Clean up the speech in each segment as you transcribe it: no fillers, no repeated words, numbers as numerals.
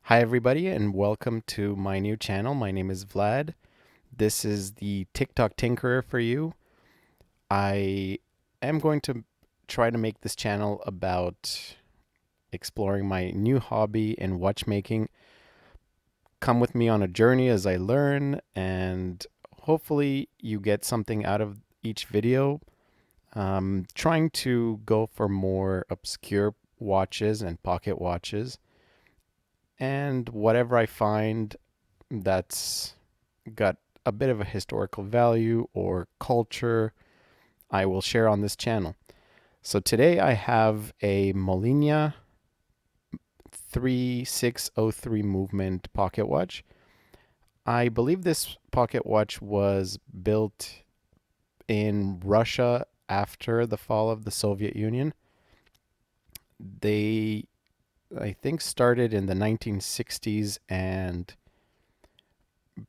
Hi, everybody, and welcome to my new channel. My name is Vlad. This is the Tick-Tock Tinkerer for you. I am going to try to make this channel about exploring my new hobby in watchmaking. Come with me on a journey as I learn, and hopefully, you get something out of each video. Trying to go for more obscure watches and pocket watches, and whatever I find that's got a bit of a historical value or culture, I will share on this channel. So today I have a Molniya 3603 movement pocket watch. I believe this pocket watch was built in Russia after the fall of the Soviet Union. They, I think, started in the 1960s and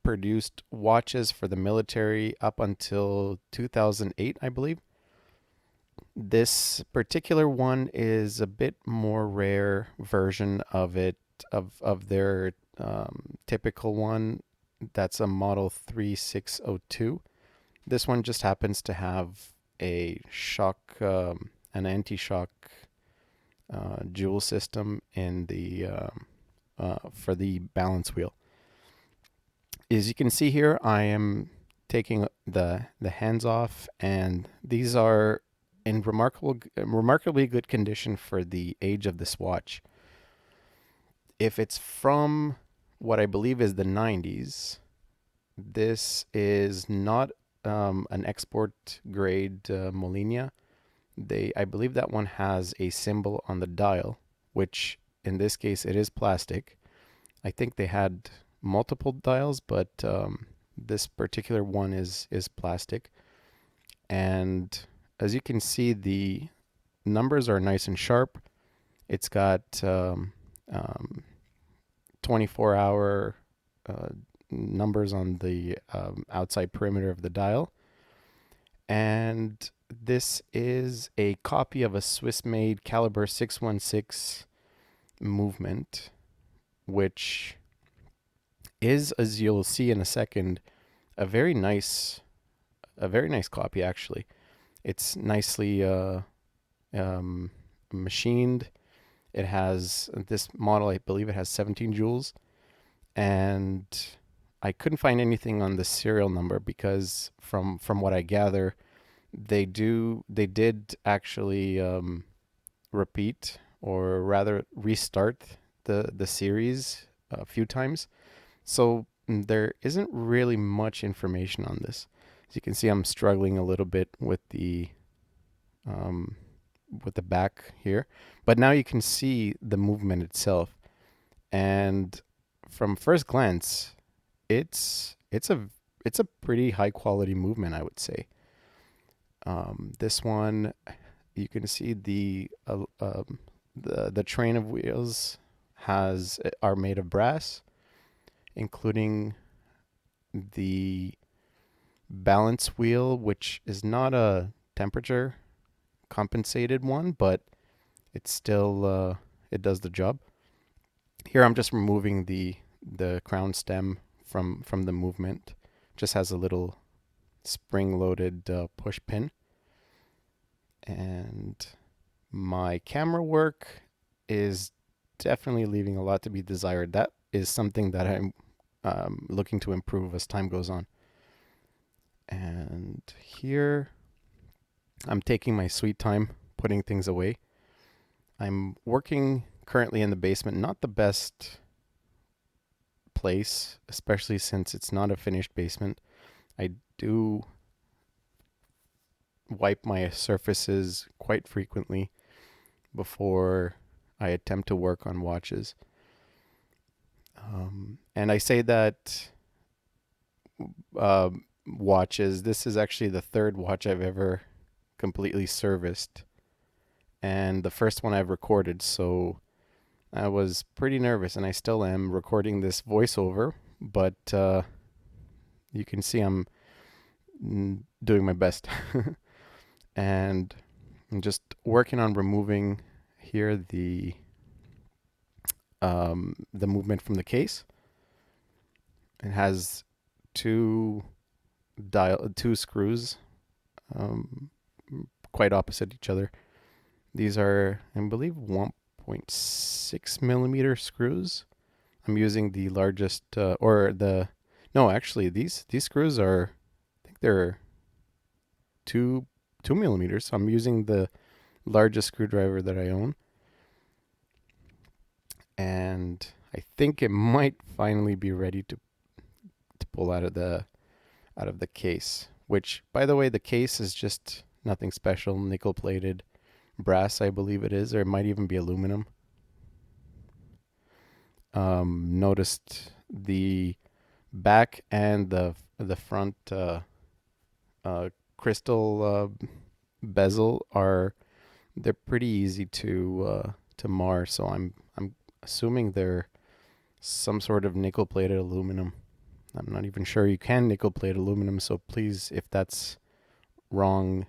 produced watches for the military up until 2008, I believe. This particular one is a bit more rare version of it, of their typical one. That's a model 3602. This one just happens to have a shock, an anti-shock jewel system in the for the balance wheel. As you can see here, I am taking the hands off, and these are in remarkably good condition for the age of this watch. If it's from what I believe is the 90s, this is not an export grade Molniya. I believe that one has a symbol on the dial, which in this case it is plastic. I think they had multiple dials, but this particular one is plastic. And as you can see, the numbers are nice and sharp. It's got 24-hour numbers on the outside perimeter of the dial. And this is a copy of a Swiss-made caliber 616 movement, which is, as you'll see in a second, a very nice copy actually. It's nicely machined. It has this model, I believe it has 17 jewels, and I couldn't find anything on the serial number because from what I gather, they did actually repeat, or rather restart the series a few times. So there isn't really much information on this. As you can see, I'm struggling a little bit um, with the back here, but now you can see the movement itself. And from first glance, it's a it's a pretty high quality movement, I would say. This one, you can see the train of wheels are made of brass, including the balance wheel, which is not a temperature compensated one, but it's still it does the job. Here I'm just removing the crown stem from the movement. Just has a little spring-loaded push pin, and my camera work is definitely leaving a lot to be desired. That is something that I'm looking to improve as time goes on. And here I'm taking my sweet time putting things away. I'm working currently in the basement, not the best place, especially since it's not a finished basement. I do wipe my surfaces quite frequently before I attempt to work on watches. And I say that uh, watches, this is actually the third watch I've ever completely serviced, and the first one I've recorded. So I was pretty nervous, and I still am recording this voiceover, but you can see I'm doing my best. And I'm just working on removing here the movement from the case. It has two two screws, um, quite opposite each other. These are, I believe, 1.6 millimeter screws. I'm using the largest, or the, no, actually, these screws are, I think they're two millimeters. So I'm using the largest screwdriver that I own, and I think it might finally be ready to pull out of the case. Which, by the way, the case is just nothing special, nickel plated, brass, I believe it is, or it might even be aluminum. Noticed the back and the front crystal bezel are, they're pretty easy to mar. So I'm assuming they're some sort of nickel plated aluminum. I'm not even sure you can nickel plate aluminum. So please, if that's wrong,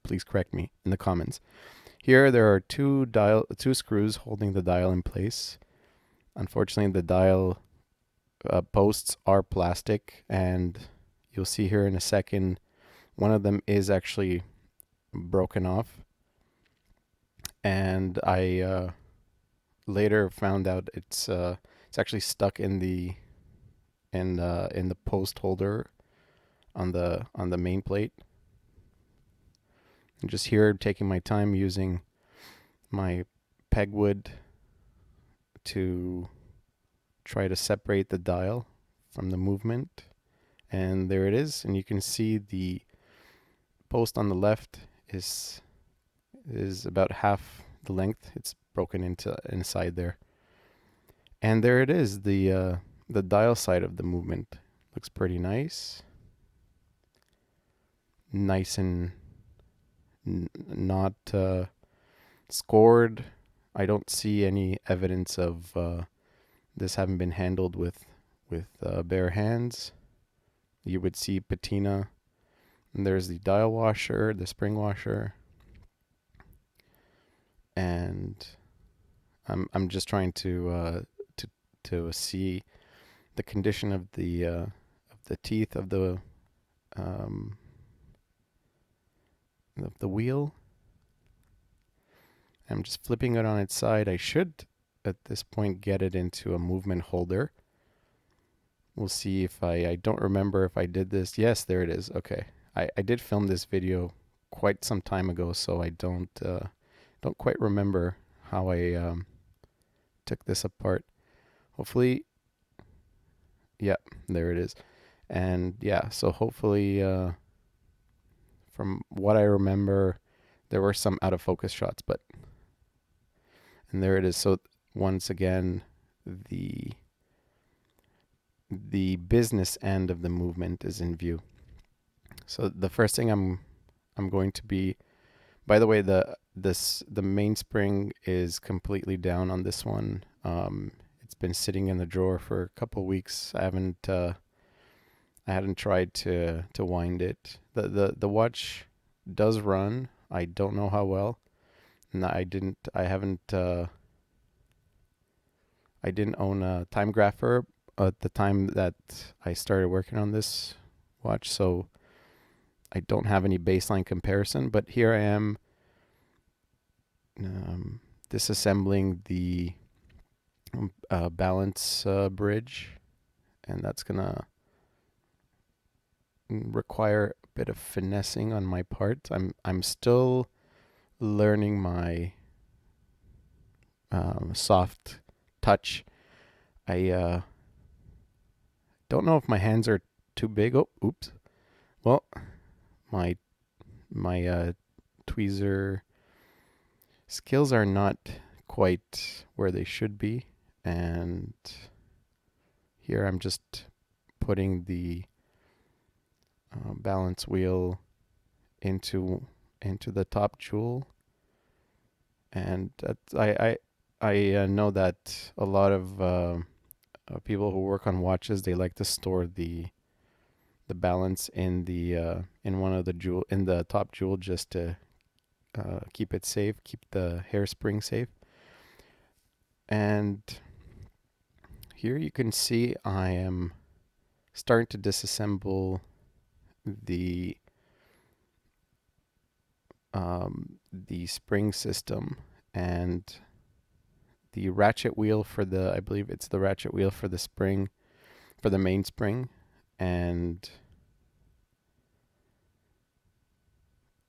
please correct me in the comments. Here there are two screws holding the dial in place. Unfortunately, the dial posts are plastic, and you'll see here in a second, one of them is actually broken off, and I later found out it's actually stuck in the post holder on the main plate. I'm just here taking my time using my pegwood to try to separate the dial from the movement. And there it is. And you can see the post on the left is about half the length. It's broken into inside there. And there it is. The dial side of the movement looks pretty nice. Nice and not scored. I don't see any evidence of this having been handled with bare hands. You would see patina. And there's the dial washer, the spring washer, and I'm just trying to see the condition of the teeth of the wheel. I'm just flipping it on its side. I should at this point get it into a movement holder. We'll see if I don't remember if I did this. Yes, there it is. Okay. I did film this video quite some time ago, so I don't quite remember how I took this apart. Hopefully, yeah, there it is. And yeah, so hopefully, from what I remember, there were some out of focus shots, and there it is. So once again, the business end of the movement is in view. So the first thing I'm going to be, by the way, the mainspring is completely down on this one. It's been sitting in the drawer for a couple weeks. I hadn't tried to wind it. The watch does run. I don't know how well. And I didn't own a time grapher at the time that I started working on this watch, so I don't have any baseline comparison. But here I am disassembling the balance bridge, and that's gonna require a bit of finessing on my part. I'm still learning my soft touch. I don't know if my hands are too big. Oh, oops. Well, my tweezer skills are not quite where they should be, and here I'm just putting the balance wheel into the top jewel, and I know that a lot of people who work on watches, they like to store the balance in in one of the jewel in the top jewel, just to keep it safe, keep the hairspring safe. And here you can see I am starting to disassemble the the spring system and the ratchet wheel for I believe it's the ratchet wheel for the spring, for the main spring, and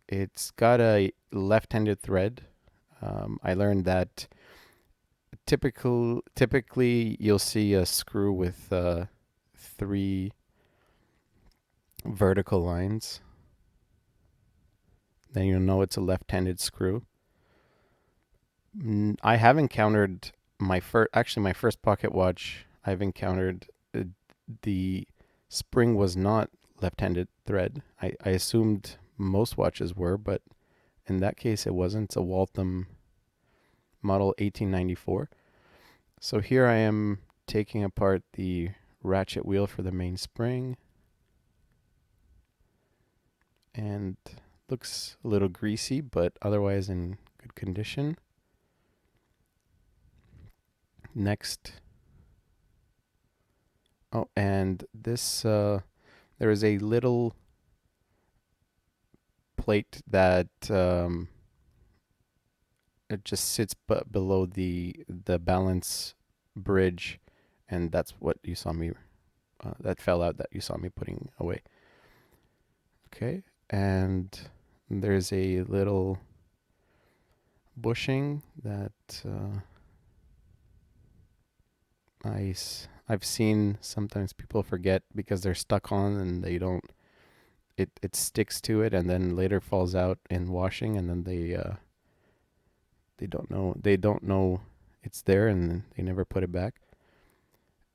it's got a left-handed thread. I learned that typically you'll see a screw with 3 vertical lines. Then you'll know it's a left-handed screw. I have encountered my first pocket watch. I've encountered the spring was not left-handed thread. I assumed most watches were, but in that case it wasn't. It's a Waltham model 1894. So here I am taking apart the ratchet wheel for the main spring, and looks a little greasy, but otherwise in good condition. Next, oh, and this there is a little plate that it just sits below the balance bridge, and that's what you saw me that fell out that you saw me putting away. Okay, and there's a little bushing that I've seen sometimes people forget because they're stuck on and they don't it sticks to it and then later falls out in washing, and then they don't know it's there and they never put it back.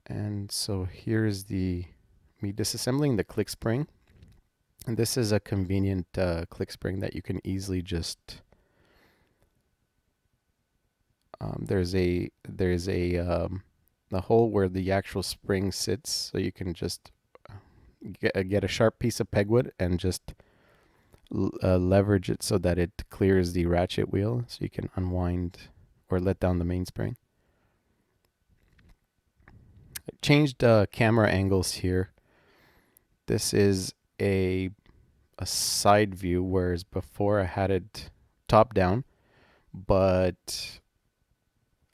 And so here's me disassembling the click spring. And this is a convenient click spring that you can easily just there's a hole where the actual spring sits, so you can just get a sharp piece of pegwood and just leverage it so that it clears the ratchet wheel, so you can unwind or let down the mainspring. I changed camera angles here. This is a side view, whereas before I had it top down, but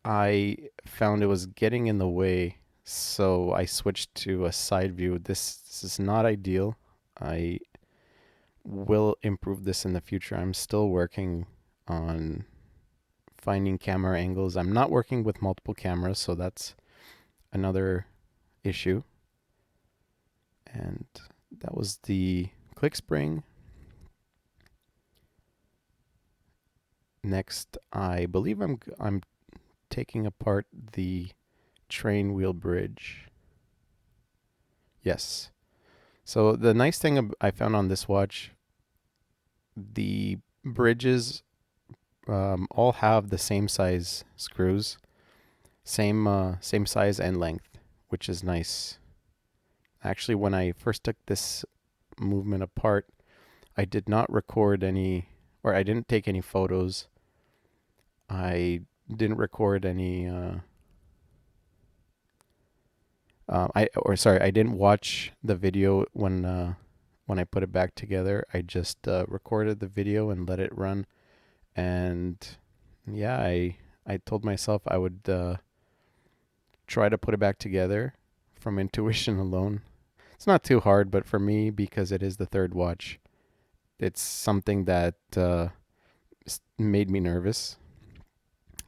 I found it was getting in the way, so I switched to a side view. This is not ideal. I will improve this in the future. I'm still working on finding camera angles. I'm not working with multiple cameras, so that's another issue. And that was the click spring. Next, I believe I'm taking apart the train wheel bridge. Yes. So the nice thing I found on this watch, the bridges all have the same size screws, same size and length, which is nice. Actually, when I first took this movement apart, I did not record any, or I didn't take any photos. I didn't record any. I didn't watch the video when I put it back together. I just recorded the video and let it run, and yeah, I told myself I would try to put it back together from intuition alone. It's not too hard, but for me, because it is the third watch, it's something that made me nervous.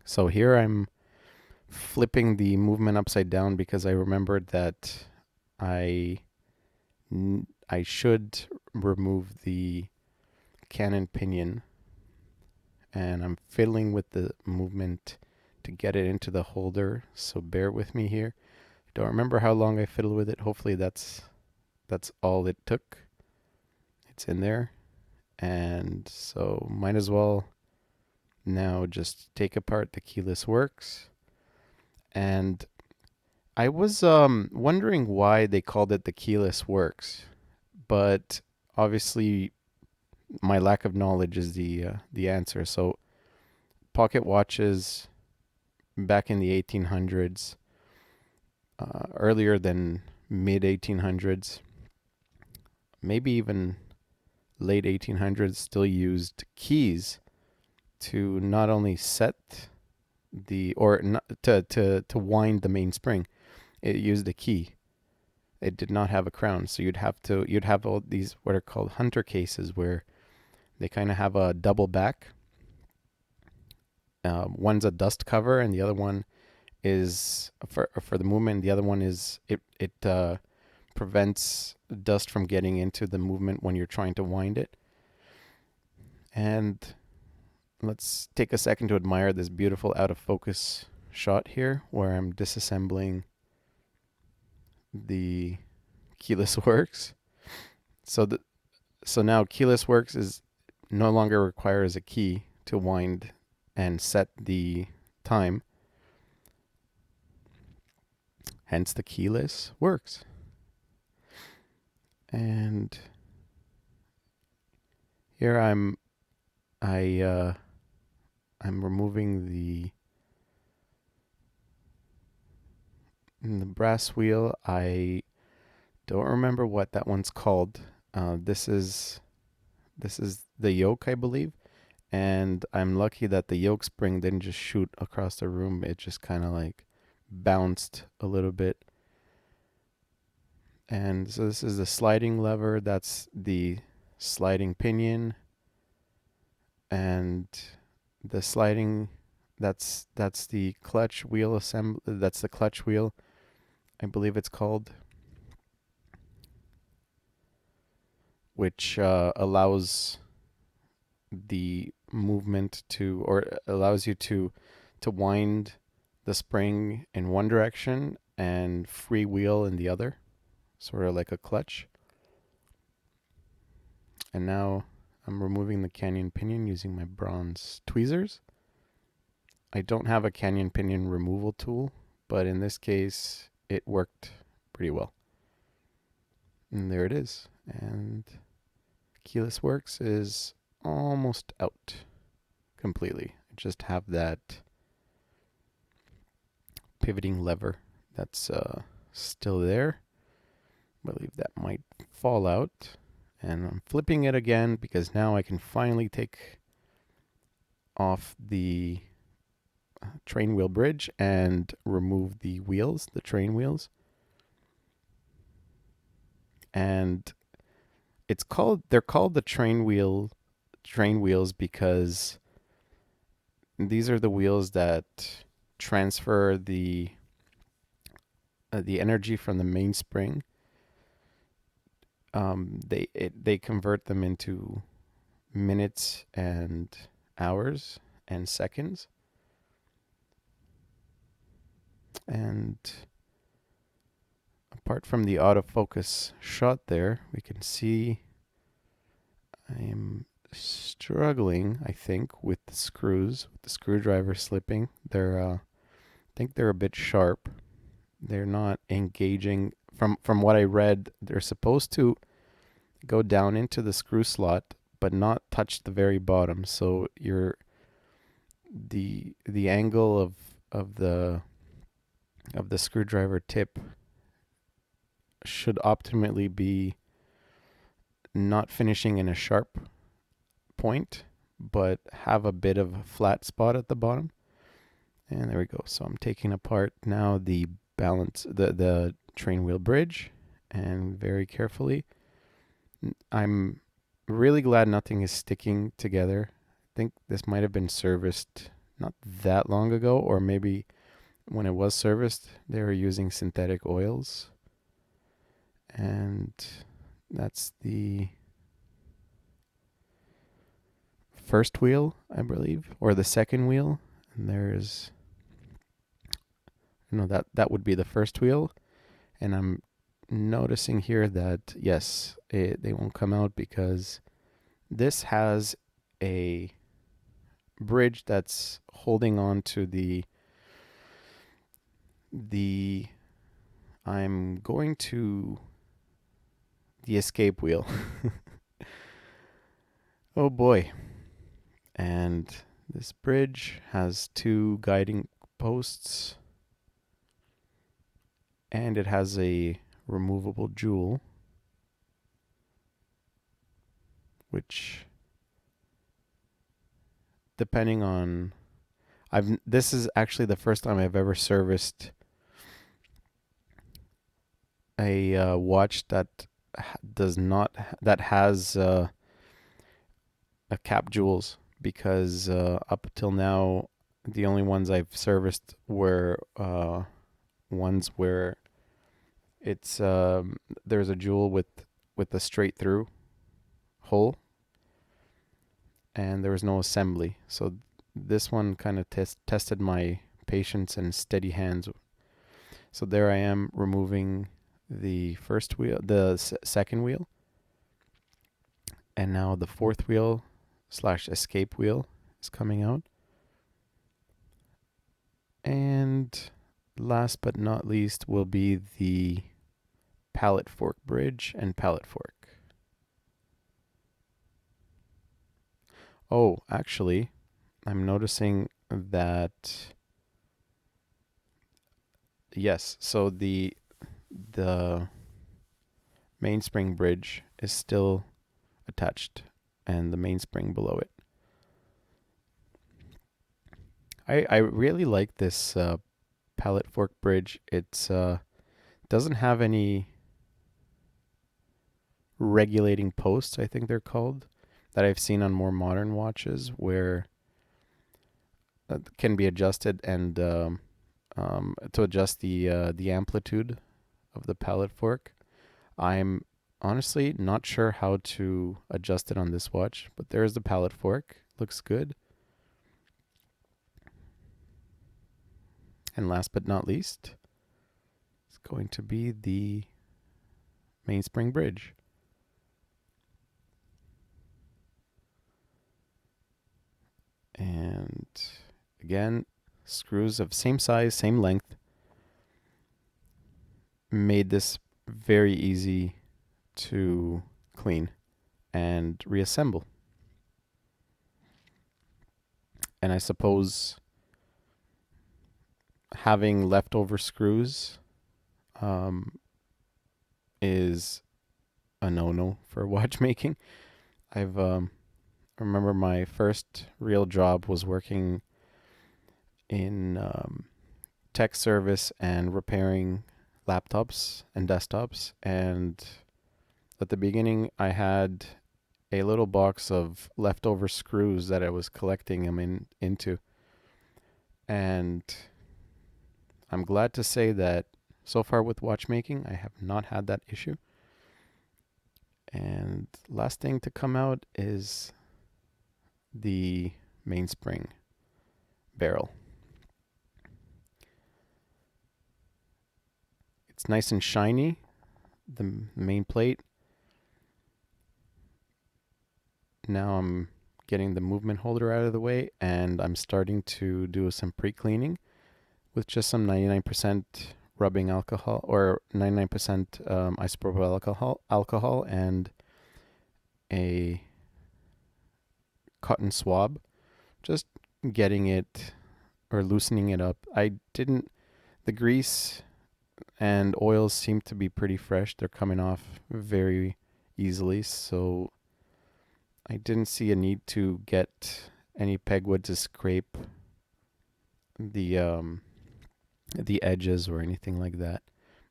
So here I'm flipping the movement upside down because I remembered that I should remove the cannon pinion, and I'm fiddling with the movement to get it into the holder, so bear with me here. Don't remember how long I fiddled with it. Hopefully that's all it took. It's in there, and so might as well now just take apart the keyless works. And I was wondering why they called it the keyless works, but obviously my lack of knowledge is the answer. So pocket watches back in the 1800s, earlier than mid 1800s, maybe even late 1800s, still used keys to not only set the or not, to wind the mainspring. It used a key. It did not have a crown, so you'd have all these what are called hunter cases where they kind of have a double back. One's a dust cover, and the other one is for the movement. The other one is it prevents dust from getting into the movement when you're trying to wind it. And let's take a second to admire this beautiful out of focus shot here, where I'm disassembling the keyless works. So now keyless works is no longer requires a key to wind and set the time. Hence the keyless works. And here I'm removing the brass wheel. I don't remember what that one's called. This is the yoke, I believe. And I'm lucky that the yoke spring didn't just shoot across the room. It just kind of like bounced a little bit. And so this is the sliding lever. That's the sliding pinion. And the sliding, that's the clutch wheel assembly. That's the clutch wheel, I believe it's called, which allows the movement to, or allows you to wind the spring in one direction and freewheel in the other, sort of like a clutch. And now I'm removing the canyon pinion using my bronze tweezers. I don't have a canyon pinion removal tool, but in this case, it worked pretty well. And there it is. And keyless works is almost out completely. I just have that pivoting lever that's still there. I believe that might fall out. And I'm flipping it again because now I can finally take off the train wheel bridge and remove the wheels, the train wheels. And they're called the train wheels because these are the wheels that transfer the energy from the mainspring. They convert them into minutes and hours and seconds. And apart from the autofocus shot there, we can see I'm struggling, I think, with the screws, with the screwdriver slipping. I think they're a bit sharp. They're not engaging. From what I read, they're supposed to go down into the screw slot, but not touch the very bottom. So the angle of the screwdriver tip should optimally be not finishing in a sharp point, but have a bit of a flat spot at the bottom. And there we go. So I'm taking apart now the train wheel bridge, and very carefully. I'm really glad nothing is sticking together. I think this might have been serviced not that long ago, or maybe when it was serviced, they were using synthetic oils. And that's the first wheel, I believe, or the second wheel. And there's, that would be the first wheel. And I'm noticing here that, yes, they won't come out because this has a bridge that's holding on to the I'm going to the escape wheel. Oh boy. And this bridge has two guiding posts, and it has a removable jewel, which, depending on, this is actually the first time I've ever serviced a watch that does not that has a cap jewels, because up till now the only ones I've serviced were ones where it's there's a jewel with a straight through hole, and there was no assembly. So this one kind of tested my patience and steady hands. So there I am removing the first wheel, the second wheel, and now the fourth wheel / escape wheel is coming out. And last but not least will be the pallet fork bridge and pallet fork. Oh, actually, I'm noticing that, yes, so the mainspring bridge is still attached, and the mainspring below it. I really like this pallet fork bridge. It's doesn't have any regulating posts, I think they're called, that I've seen on more modern watches, where can be adjusted, and to adjust the amplitude of the pallet fork. I'm honestly not sure how to adjust it on this watch, but there's the pallet fork. Looks good. And last but not least, it's going to be the mainspring bridge. And again, screws of same size, same length, made this very easy to clean and reassemble. And I suppose having leftover screws is a no-no for watchmaking. I've remember my first real job was working in tech service and repairing laptops and desktops, and at the beginning I had a little box of leftover screws that I was collecting them into, and I'm glad to say that so far with watchmaking I have not had that issue. And last thing to come out is the mainspring barrel. It's nice and shiny, the main plate. Now I'm getting the movement holder out of the way, and I'm starting to do some pre-cleaning with just some 99% rubbing alcohol, or 99% isopropyl alcohol and a cotton swab, just getting it or loosening it up. The grease and oils seem to be pretty fresh. They're coming off very easily, so I didn't see a need to get any pegwood to scrape the edges or anything like that.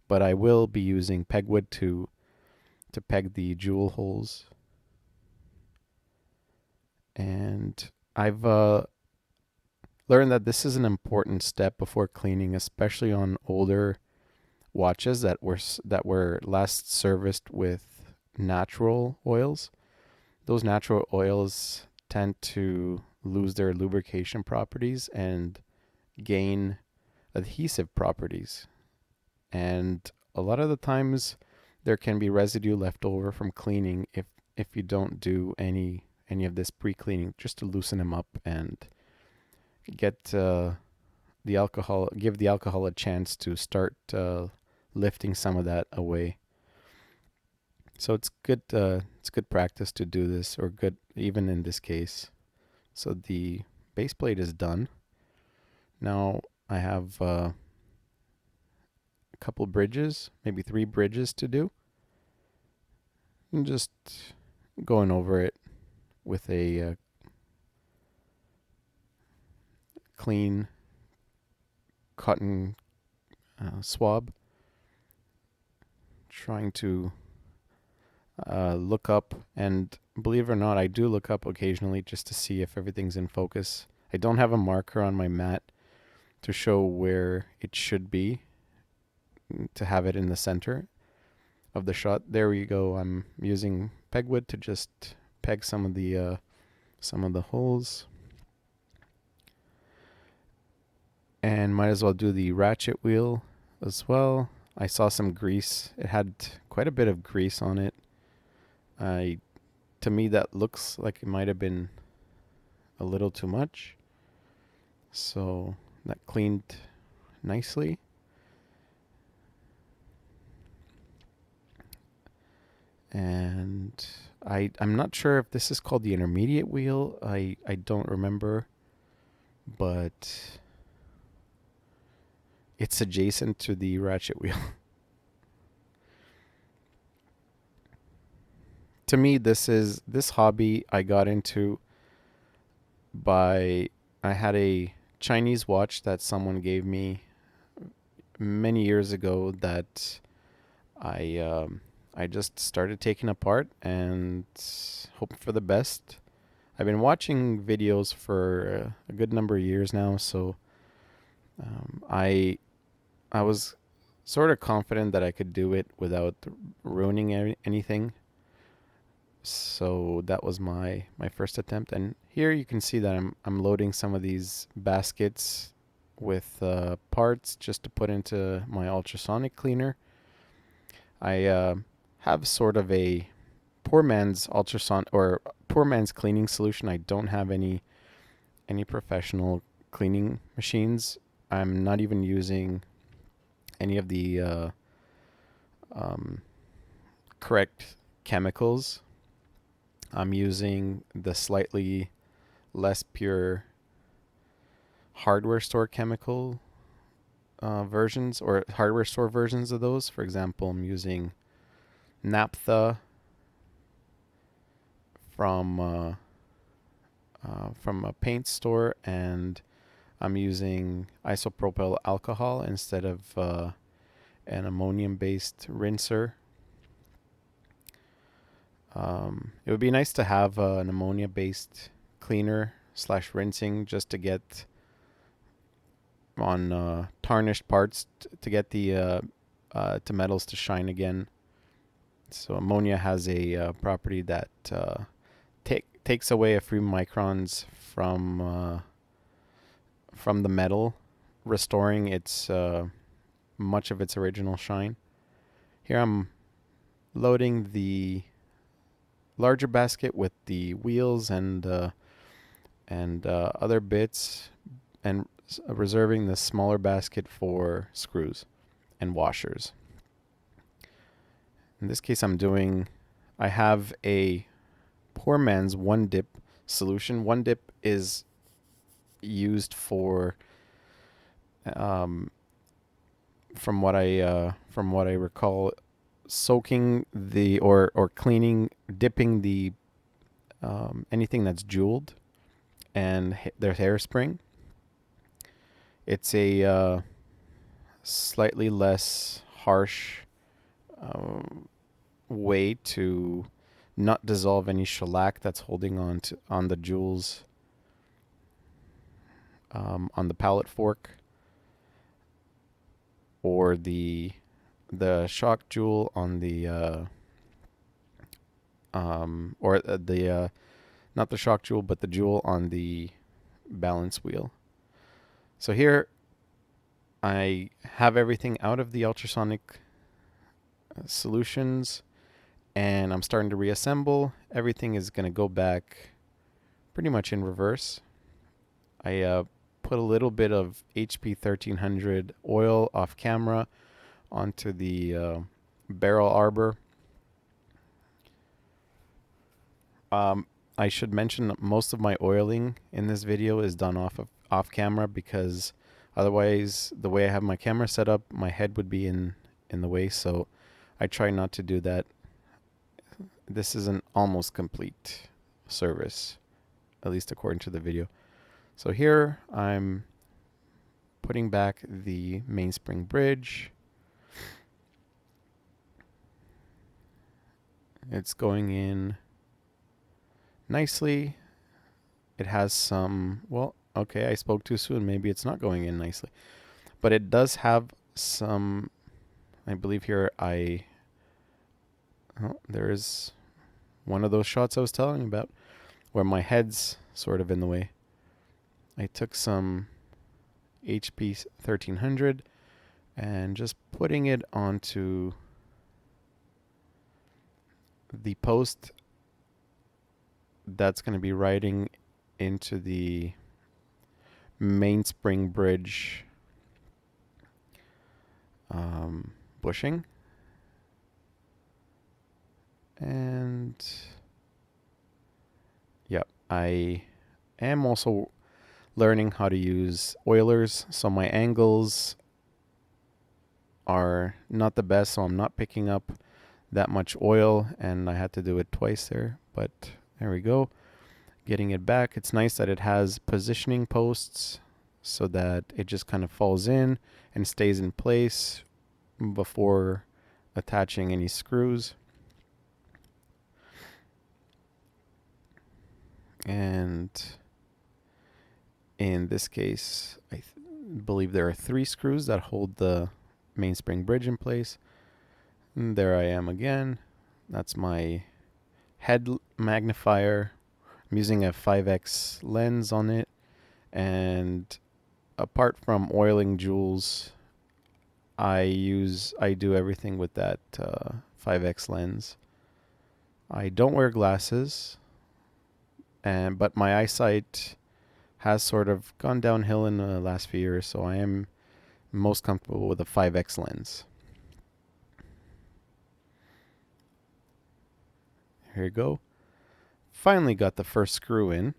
But I will be using pegwood to peg the jewel holes. And I've learned that this is an important step before cleaning, especially on older watches that were last serviced with natural oils. Those natural oils tend to lose their lubrication properties and gain adhesive properties. And a lot of the times there can be residue left over from cleaning if you don't do any of this pre-cleaning, just to loosen them up and get give the alcohol a chance to start lifting some of that away. So it's good practice to do this, or good even in this case. So the base plate is done. Now I have a couple bridges, maybe 3 bridges to do. And just going over it with a clean cotton swab. Trying to look up, and believe it or not, I do look up occasionally just to see if everything's in focus. I don't have a marker on my mat to show where it should be to have it in the center of the shot. There we go. I'm using pegwood to just peg some of the holes, and might as well do the ratchet wheel as well. I saw some grease. It had quite a bit of grease on it. To me, that looks like it might have been a little too much. So that cleaned nicely. And I'm not sure if this is called the intermediate wheel. I don't remember, but it's adjacent to the ratchet wheel. To me, this hobby I got into by I had a Chinese watch that someone gave me many years ago that I just started taking apart and hope for the best. I've been watching videos for a good number of years now, so I was sort of confident that I could do it without ruining anything. So that was my first attempt, and here you can see that I'm loading some of these baskets with parts just to put into my ultrasonic cleaner. I have sort of a poor man's ultrasonic or poor man's cleaning solution. I don't have any professional cleaning machines. I'm not even using any of the correct chemicals. I'm using the slightly less pure hardware store chemical versions, or hardware store versions of those. For example, I'm using naphtha from a paint store, and I'm using isopropyl alcohol instead of an ammonium-based rinser. It would be nice to have an ammonia-based cleaner / rinsing just to get on tarnished parts to get the to metals to shine again. So ammonia has a property that takes away a few microns from the metal, restoring its much of its original shine. Here I'm loading the larger basket with the wheels and other bits, and reserving the smaller basket for screws and washers. In this case, I have a poor man's one dip solution. One dip is used for, from what I recall, soaking the or cleaning, dipping the anything that's jeweled and there's hairspring. It's a slightly less harsh way to not dissolve any shellac that's holding on the jewels on the pallet fork, or the shock jewel on the not the shock jewel, but the jewel on the balance wheel. So here I have everything out of the ultrasonic solutions, and I'm starting to reassemble. Everything is going to go back pretty much in reverse. I put a little bit of HP 1300 oil off camera onto the barrel arbor. I should mention that most of my oiling in this video is done off camera, because Otherwise, the way I have my camera set up, my head would be in the way, so I try not to do that. This is an almost complete service, at least according to the video. So here I'm putting back the mainspring bridge. It's going in nicely. It has some, well, okay, I spoke too soon. Maybe it's not going in nicely. But it does have some, I believe here there is one of those shots I was telling you about where my head's sort of in the way. I took some HP 1300 and just putting it onto the post that's going to be riding into the mainspring bridge bushing. And yep, I am also learning how to use oilers, so my angles are not the best, so I'm not picking up that much oil, and I had to do it twice there, but there we go. Getting it back. It's nice that it has positioning posts so that it just kind of falls in and stays in place before attaching any screws. And in this case, I believe there are 3 screws that hold the mainspring bridge in place. And there I am again. That's my head magnifier. I'm using a 5x lens on it, and apart from oiling jewels, I do everything with that 5x lens. I don't wear glasses, but my eyesight has sort of gone downhill in the last few years, so I am most comfortable with a 5x lens. Here you go. Finally got the first screw in.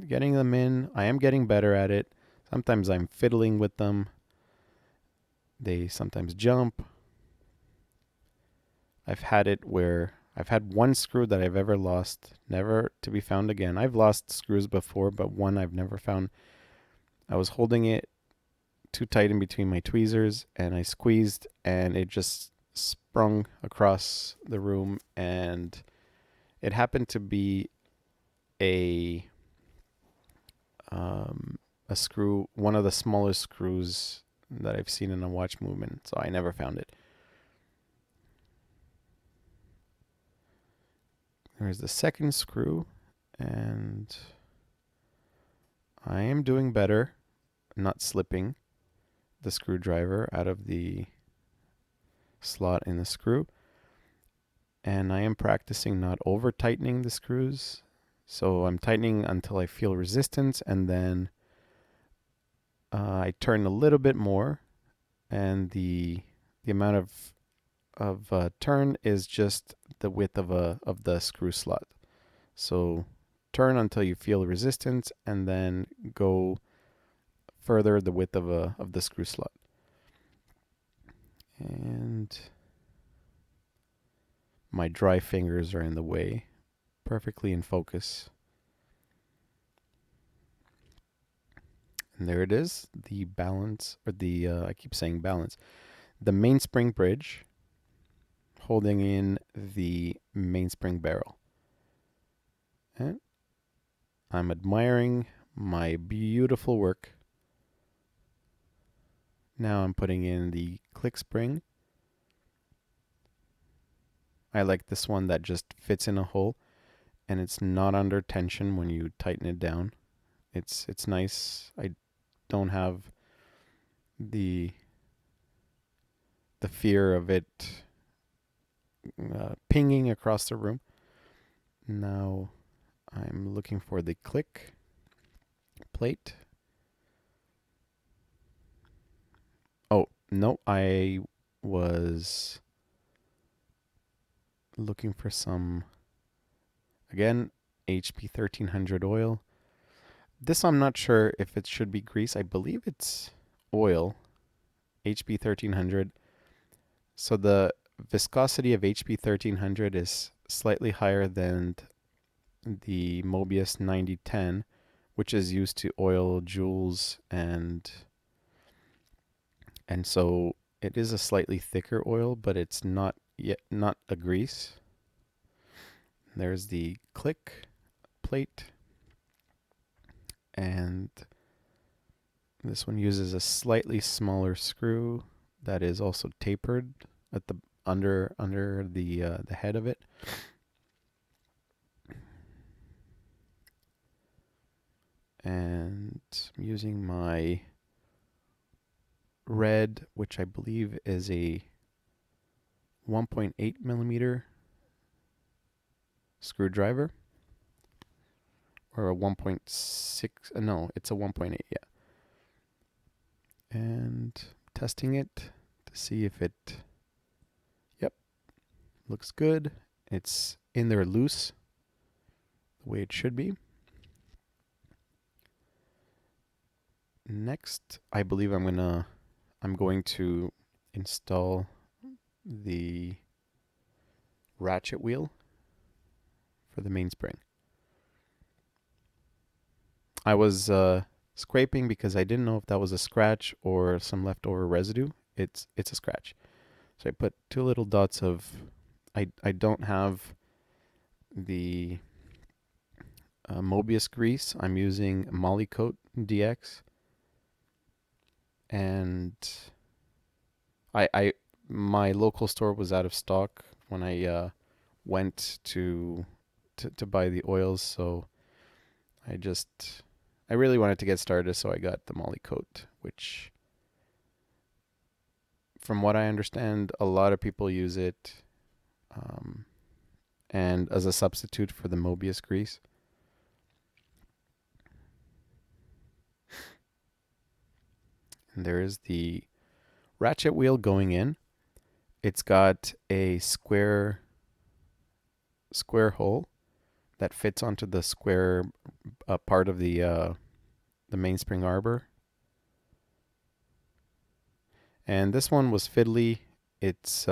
Getting them in. I am getting better at it. Sometimes I'm fiddling with them. They sometimes jump. I've had it where I've had one screw that I've ever lost, never to be found again. I've lost screws before, but one I've never found. I was holding it too tight in between my tweezers, and I squeezed, and it just sprung across the room, and it happened to be a screw, one of the smallest screws that I've seen in a watch movement, so I never found it. There's the second screw, and I am doing better, not slipping the screwdriver out of the slot in the screw. And I am practicing not over tightening the screws. So I'm tightening until I feel resistance, and then I turn a little bit more, and the amount of turn is just the width of the screw slot. So turn until you feel resistance, and then go further the width of the screw slot. And my dry fingers are in the way, perfectly in focus. And there it is, the balance, or the, I keep saying balance, the mainspring bridge holding in the mainspring barrel. And I'm admiring my beautiful work. Now I'm putting in the click spring. I like this one that just fits in a hole, and it's not under tension when you tighten it down. It's nice. I don't have the fear of it pinging across the room. Now I'm looking for the click plate. Oh, no, I was looking for some, again, HP 1300 oil. This I'm not sure if it should be grease. I believe it's oil, HB 1300. So the viscosity of HB 1300 is slightly higher than the Mobius 9010, which is used to oil jewels, and so it is a slightly thicker oil, but it's not a grease. There's the click plate, and this one uses a slightly smaller screw that is also tapered at the under the head of it. And I'm using my red, which I believe is a 1.8 millimeter screwdriver, or a 1.6, no, it's a 1.8, yeah. And testing it to see if it, yep, looks good. It's in there loose, the way it should be. Next, I believe I'm going to install the ratchet wheel for the mainspring. I was scraping because I didn't know if that was a scratch or some leftover residue. It's a scratch. So I put 2 little dots of, I don't have the Mobius grease. I'm using Molniya DX, and I my local store was out of stock when I went to buy the oils, so I really wanted to get started, so I got the Molniya, which, from what I understand, a lot of people use it, and as a substitute for the Mobius grease. And there is the ratchet wheel going in. It's got a square hole that fits onto the square part of the mainspring arbor. And this one was fiddly. It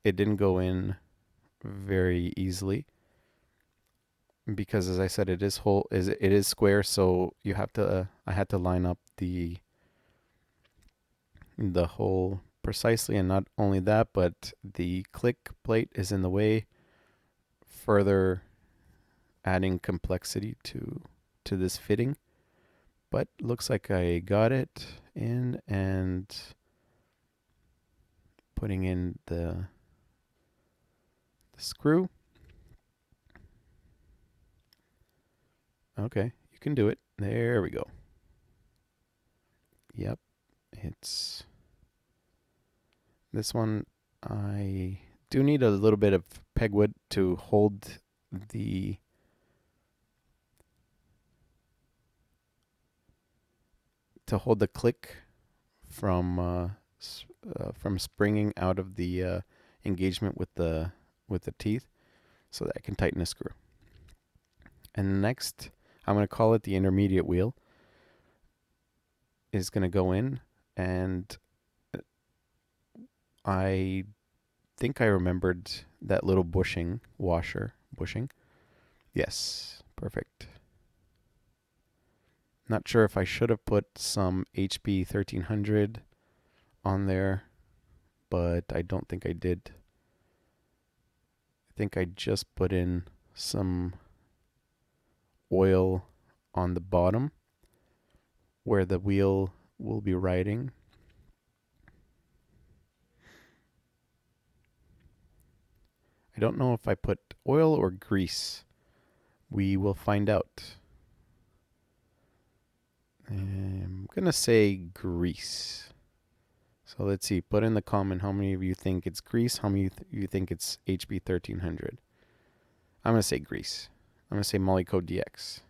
didn't go in very easily because, as I said, it is square, so you have to I had to line up the hole precisely, and not only that, but the click plate is in the way, further adding complexity to this fitting. But looks like I got it in, and putting in the screw. Okay, you can do it. There we go. Yep, it's this one. I do need a little bit of pegwood to hold the click from springing out of the engagement with the teeth, so that I can tighten the screw. And next, I'm going to call it the intermediate wheel, is going to go in, and I think I remembered that little bushing. Yes, perfect. Not sure if I should have put some HB 1300 on there, but I don't think I did. I think I just put in some oil on the bottom where the wheel will be riding. I don't know if I put oil or grease. We will find out. I'm going to say grease. So let's see. Put in the comment how many of you think it's grease, how many of you think it's HB 1300. I'm going to say grease. I'm going to say Molniya DX.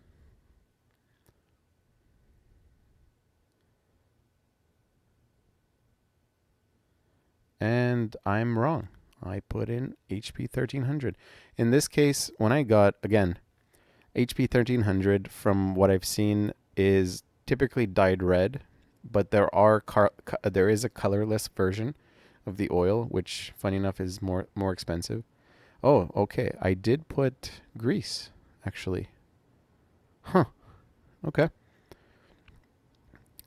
And I'm wrong. I put in HB 1300. In this case, when I got, again, HP 1300, from what I've seen, is typically dyed red, but there is a colorless version of the oil, which, funny enough, is more expensive. Oh, okay. I did put grease, actually. Huh. Okay.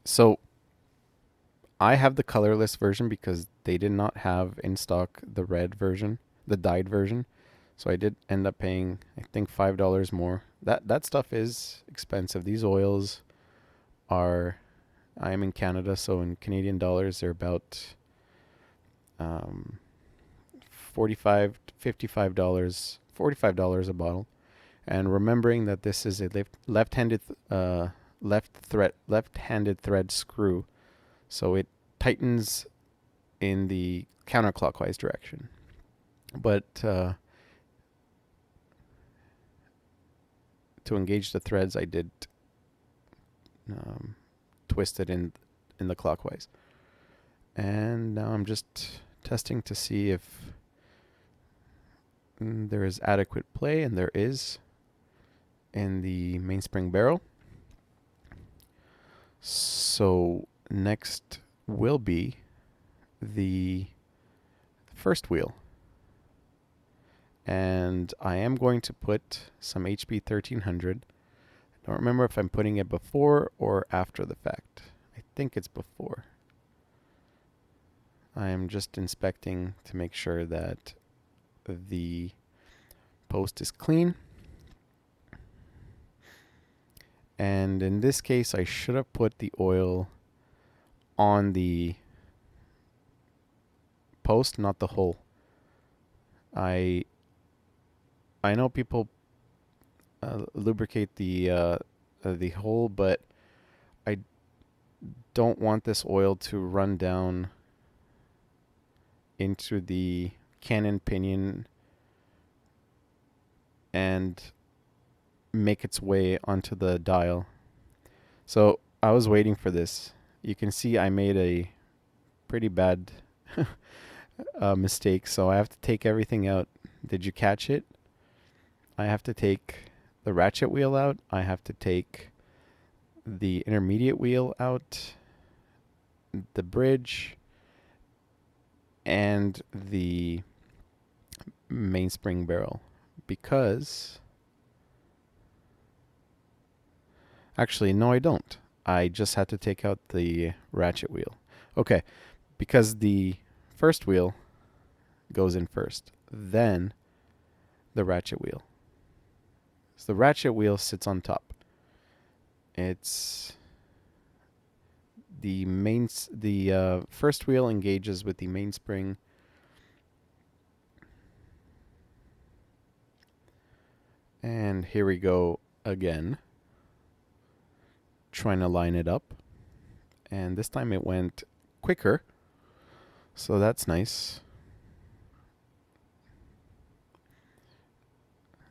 So I have the colorless version because they did not have in stock the red version, the dyed version. So I did end up paying, I think, $5 more. That stuff is expensive. These oils are, I am in Canada, so in Canadian dollars, they're about 45 to $45 a bottle. And remembering that this is a left-handed thread screw, so it tightens in the counterclockwise direction. But to engage the threads, I did twist it in the clockwise. And now I'm just testing to see if there is adequate play, and there is in the mainspring barrel. So next will be the first wheel. And I am going to put some HP 1300. I don't remember if I'm putting it before or after the fact. I think it's before. I am just inspecting to make sure that the post is clean. And in this case, I should have put the oil on the post, not the hole. I know people lubricate the hole, but I don't want this oil to run down into the cannon pinion and make its way onto the dial. So I was waiting for this. You can see I made a pretty bad mistake, so I have to take everything out. Did you catch it? I have to take the ratchet wheel out. I have to take the intermediate wheel out, the bridge, and the mainspring barrel, because actually, no, I don't. I just had to take out the ratchet wheel. Okay, because the first wheel goes in first, then the ratchet wheel. So the ratchet wheel sits on top. It's the first wheel engages with the mainspring. And here we go again, trying to line it up. And this time it went quicker, so that's nice.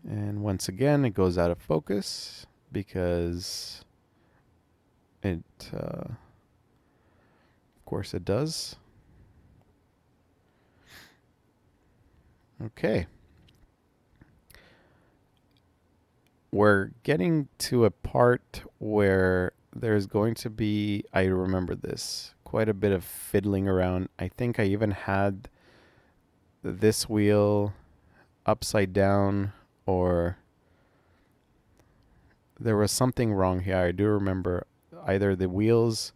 And once again, it goes out of focus because it, of course it does. Okay. We're getting to a part where there's going to be, I remember this, quite a bit of fiddling around. I think I even had this wheel upside down, or there was something wrong here. I do remember either the wheels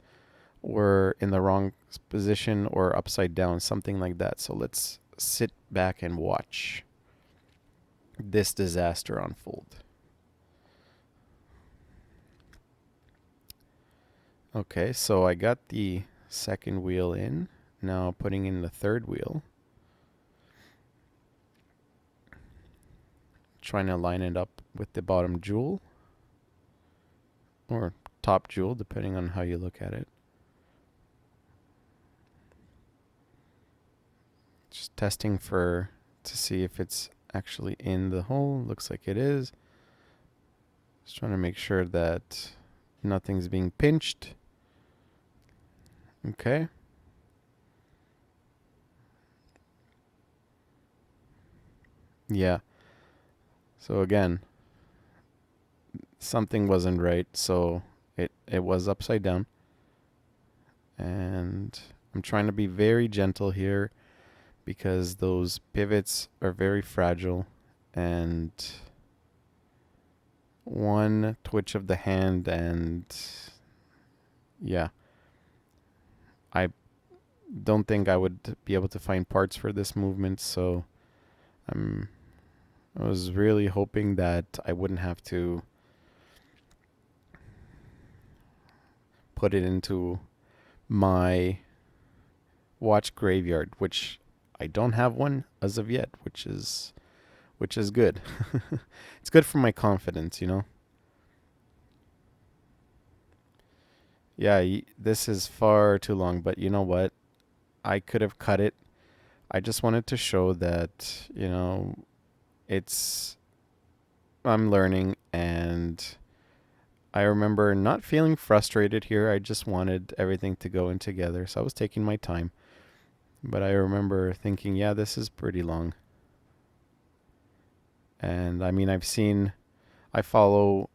were in the wrong position or upside down, something like that. So let's sit back and watch this disaster unfold. Okay, so I got the second wheel in. Now putting in the third wheel. Trying to line it up with the bottom jewel, or top jewel, depending on how you look at it. Just testing to see if it's actually in the hole. Looks like it is. Just trying to make sure that nothing's being pinched. Okay. Yeah. So again, something wasn't right, so it was upside down. And I'm trying to be very gentle here because those pivots are very fragile, and one twitch of the hand and yeah, I don't think I would be able to find parts for this movement, so I'm I was really hoping that I wouldn't have to put it into my watch graveyard, which I don't have one as of yet, which is good. It's good for my confidence, you know. Yeah, this is far too long, but you know what? I could have cut it. I just wanted to show that, it's I'm learning, and I remember not feeling frustrated here. I just wanted everything to go in together, so I was taking my time. But I remember thinking, yeah, this is pretty long. And I mean, I follow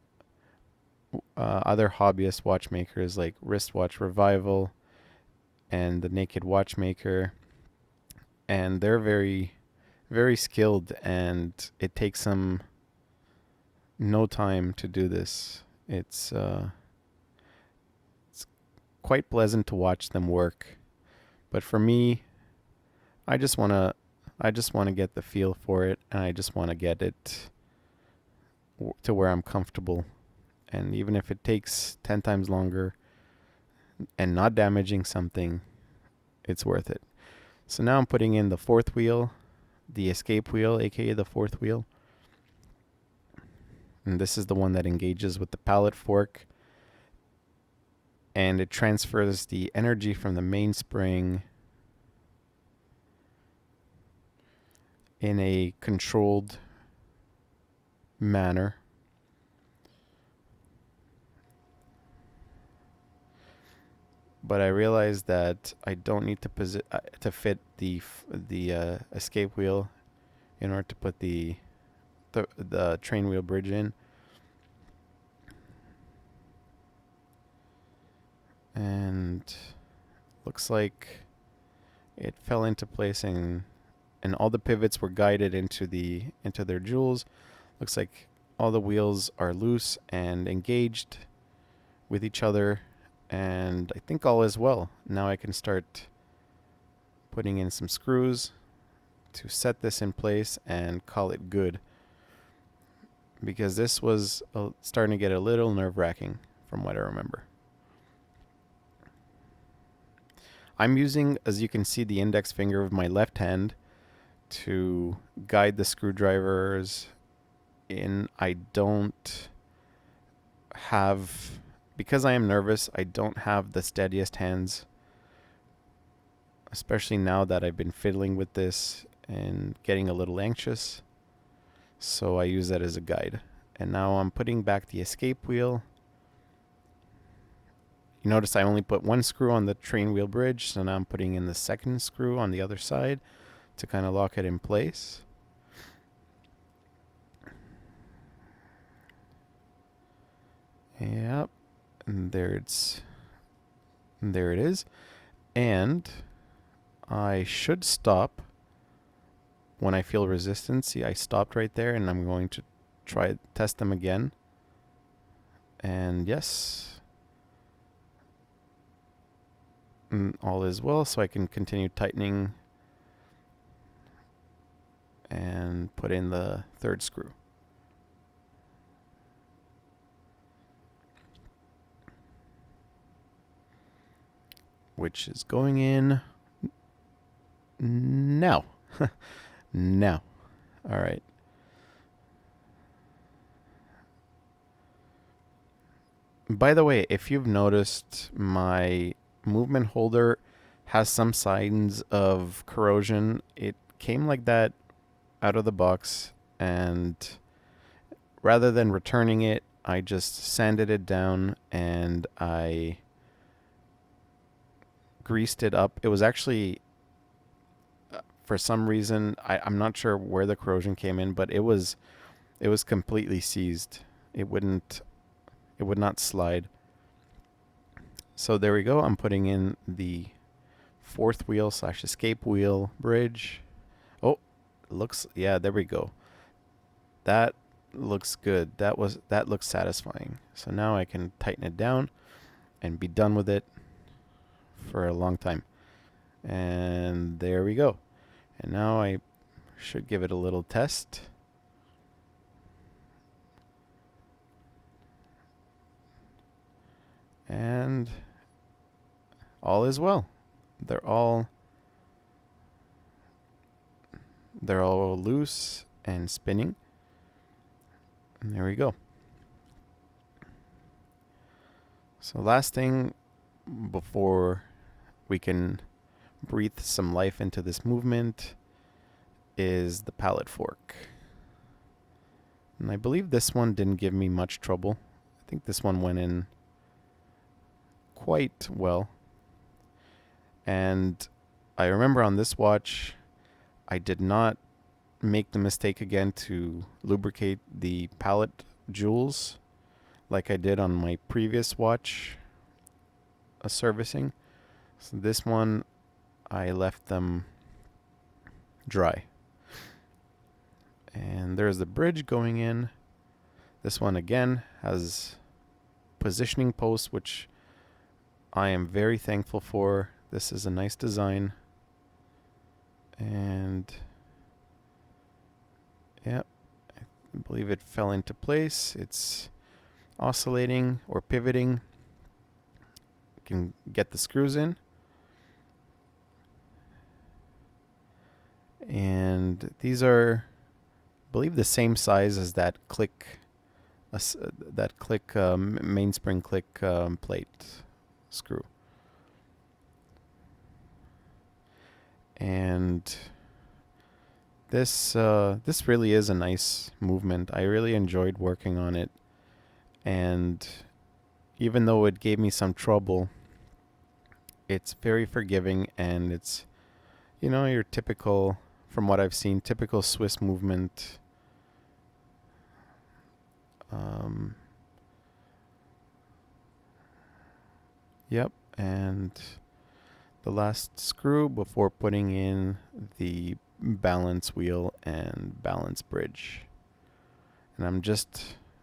other hobbyist watchmakers like Wristwatch Revival and the Naked Watchmaker, and they're very, very skilled, and it takes them no time to do this. It's quite pleasant to watch them work. But for me, I just wanna I just want to get the feel for it, and I just want to get it to where I'm comfortable. And even if it takes 10 times longer and not damaging something, it's worth it. So now I'm putting in the fourth wheel, the escape wheel, aka the fourth wheel. And this is the one that engages with the pallet fork. And it transfers the energy from the mainspring in a controlled manner. But I realized that I don't need to fit the escape wheel in order to put the train wheel bridge in. And looks like it fell into place, and all the pivots were guided into their jewels. Looks like all the wheels are loose and engaged with each other, and I think all is well. Now I can start putting in some screws to set this in place and call it good, because this was starting to get a little nerve-wracking from what I remember. I'm using, as you can see, the index finger of my left hand to guide the screwdrivers in. I don't have, because I am nervous, I don't have the steadiest hands, especially now that I've been fiddling with this and getting a little anxious. So I use that as a guide. And now I'm putting back the escape wheel. You notice I only put one screw on the train wheel bridge, so now I'm putting in the second screw on the other side to kind of lock it in place. Yep, and there it is. And I should stop when I feel resistance. See, I stopped right there, and I'm going to test them again. And yes, all is well, so I can continue tightening and put in the third screw. Which is going in now. Now. All right. By the way, if you've noticed, my movement holder has some signs of corrosion. It came like that out of the box, and rather than returning it, I just sanded it down and I greased it up. It was actually, for some reason, I'm not sure where the corrosion came in, but it was completely seized. It wouldn't it would not slide. So there we go. I'm putting in the fourth wheel / escape wheel bridge. Oh, looks, yeah, there we go. That looks good. That looks satisfying. So now I can tighten it down and be done with it for a long time. And there we go. And now I should give it a little test. And all is well. They're all loose and spinning. And there we go. So last thing before we can breathe some life into this movement is the pallet fork. And I believe this one didn't give me much trouble. I think this one went in quite well. And I remember on this watch, I did not make the mistake again to lubricate the pallet jewels like I did on my previous watch servicing. So this one, I left them dry. And there's the bridge going in. This one again has positioning posts, which I am very thankful for. This is a nice design. And yep, I believe it fell into place. It's oscillating or pivoting. You can get the screws in. And these are, I believe, the same size as that click, mainspring click plate screw. And this really is a nice movement. I really enjoyed working on it. And even though it gave me some trouble, it's very forgiving, and it's, your typical, from what I've seen, typical Swiss movement. Yep, and the last screw before putting in the balance wheel and balance bridge. And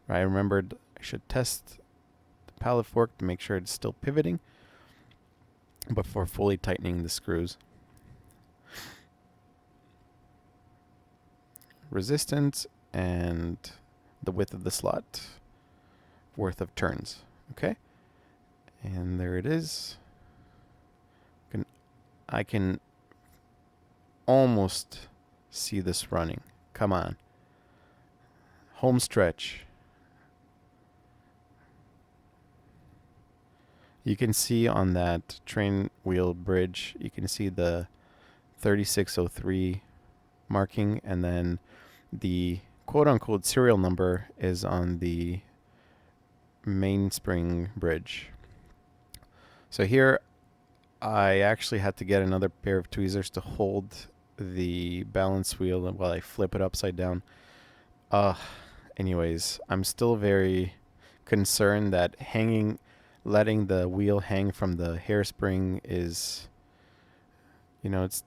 I remembered I should test the pallet fork to make sure it's still pivoting before fully tightening the screws. Resistance and the width of the slot worth of turns. Okay, and there it is. I can almost see this running. Come on. Home stretch. You can see on that train wheel bridge, you can see the 3603 marking, and then the quote-unquote serial number is on the mainspring bridge. So here I actually had to get another pair of tweezers to hold the balance wheel while I flip it upside down. Anyways, I'm still very concerned that letting the wheel hang from the hairspring is, it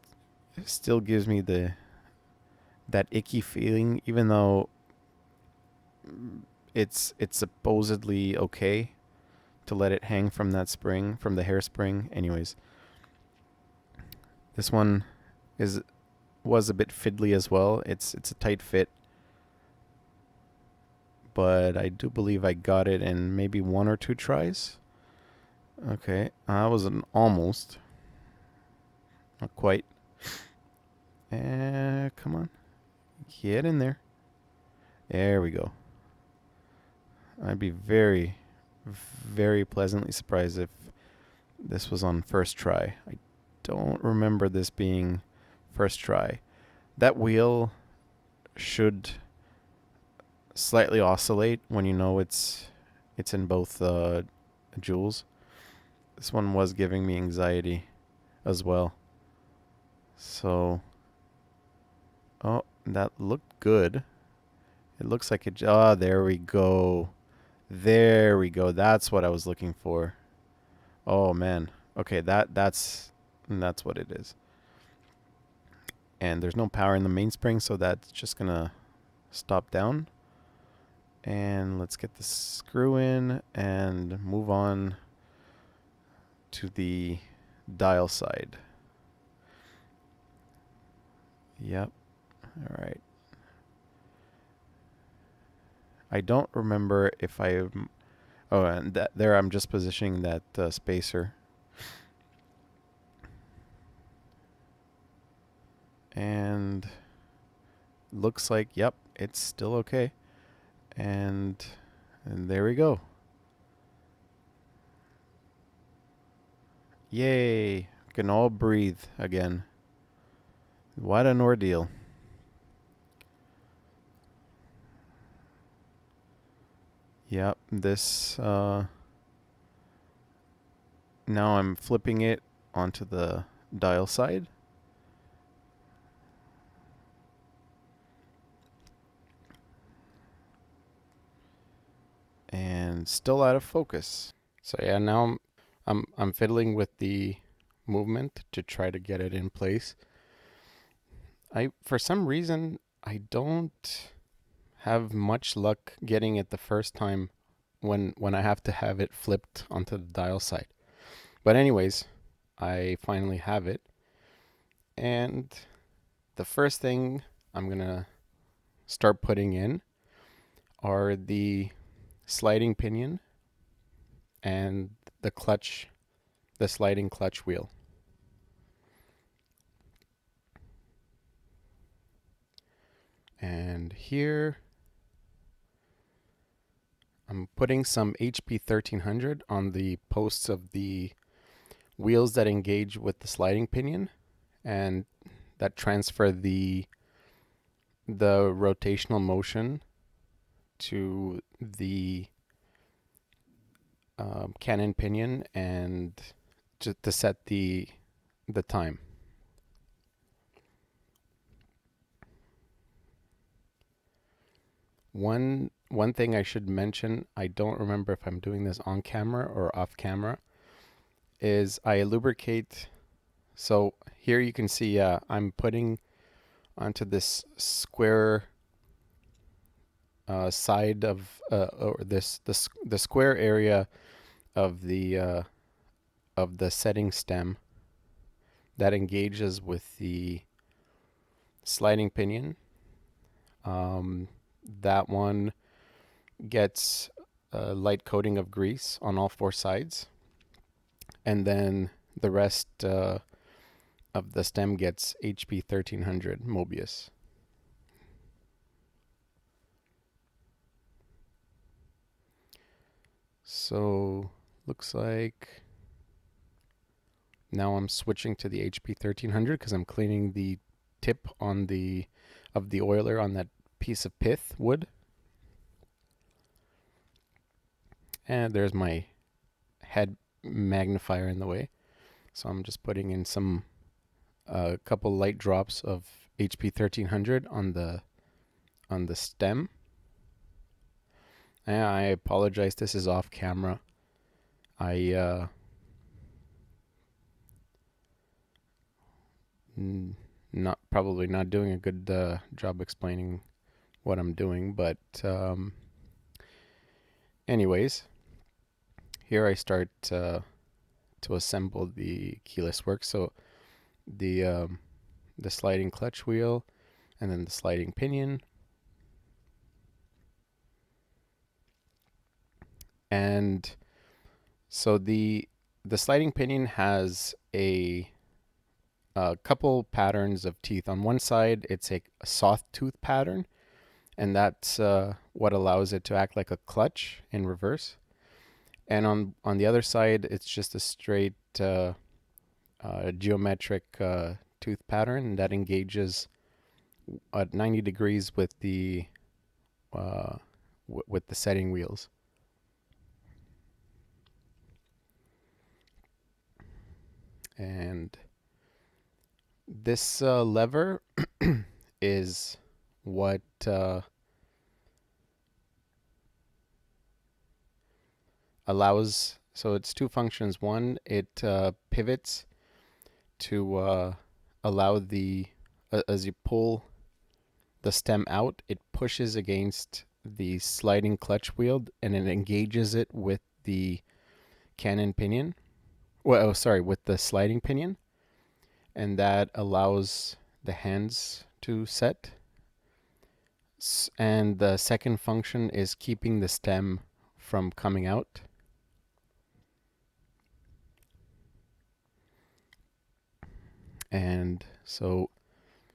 still gives me that icky feeling, even though it's supposedly okay to let it hang from that spring, from the hairspring. Anyways, this one was a bit fiddly as well. It's a tight fit, but I do believe I got it in maybe 1 or 2 tries. Okay, that was an almost. Not quite. Come on. Get in there. There we go. I'd be very, very pleasantly surprised if this was on first try. I don't remember this being first try. That wheel should slightly oscillate when it's in both jewels. This one was giving me anxiety as well. So, that looked good. It looks like there we go. There we go. That's what I was looking for. Oh man. Okay, that's what it is. And there's no power in the mainspring, so that's just gonna stop down. And let's get the screw in and move on to the dial side. Yep. All right. I don't remember if I. Oh, and there I'm just positioning that spacer. And looks like, yep, it's still okay. And there we go. Yay. Can all breathe again. What an ordeal. Yep, this now I'm flipping it onto the dial side. And still out of focus. So yeah, now I'm fiddling with the movement to try to get it in place. I for some reason I don't have much luck getting it the first time when I have to have it flipped onto the dial side. But anyways, I finally have it. And the first thing I'm going to start putting in are the sliding pinion and the clutch, the sliding clutch wheel. And here I'm putting some HP 1300 on the posts of the wheels that engage with the sliding pinion and that transfer the rotational motion to the cannon pinion and to set the time. One thing I should mention, I don't remember if I'm doing this on camera or off camera, is I lubricate. So here you can see I'm putting onto this square side of or the square area of the setting stem that engages with the sliding pinion. That one gets a light coating of grease on all four sides, and then the rest of the stem gets HP 1300 Mobius. So looks like now I'm switching to the HP 1300 because I'm cleaning the tip on the of the oiler on that piece of pith wood. And there's my head magnifier in the way. So I'm just putting in some a couple light drops of HP 1300 on the stem. And I apologize, this is off camera. I probably not doing a good job explaining what I'm doing, but anyways, here I start to assemble the keyless work. So the sliding clutch wheel, and then the sliding pinion, and so the sliding pinion has a couple patterns of teeth. On one side, it's a soft tooth pattern, and that's what allows it to act like a clutch in reverse. And on the other side, it's just a straight geometric tooth pattern that engages at 90 degrees with the with the setting wheels. And this lever is what allows, so it's two functions. One, it pivots to allow as you pull the stem out, it pushes against the sliding clutch wheel and it engages it with the cannon pinion. Well, oh, sorry, with the sliding pinion, and that allows the hands to set. And the second function is keeping the stem from coming out. And so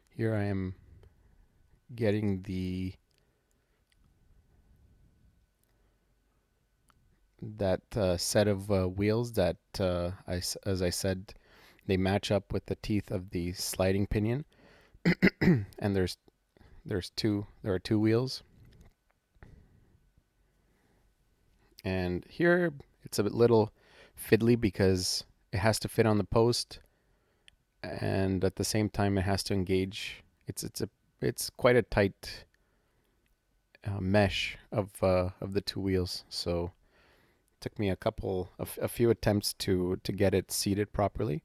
here I am getting that set of wheels that, as I said, they match up with the teeth of the sliding pinion. And there are two wheels. And here it's a little fiddly because it has to fit on the post, and at the same time it has to engage. It's quite a tight mesh of the two wheels. So it took me a few attempts to get it seated properly.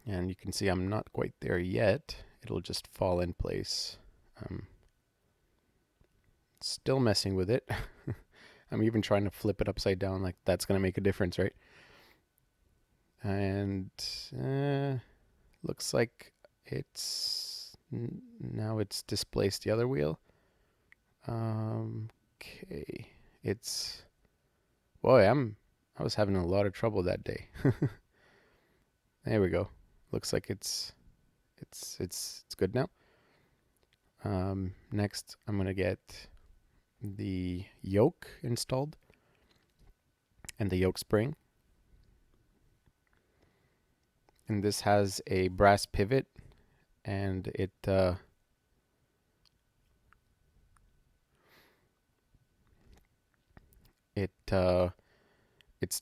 And you can see I'm not quite there yet. It'll just fall in place. Still messing with it. I'm even trying to flip it upside down, like that's going to make a difference, right? And looks like now it's displaced the other wheel. Okay. Boy, I was having a lot of trouble that day. There we go. Looks like it's good now. Next, I'm going to get the yoke installed and the yoke spring. And this has a brass pivot, and it's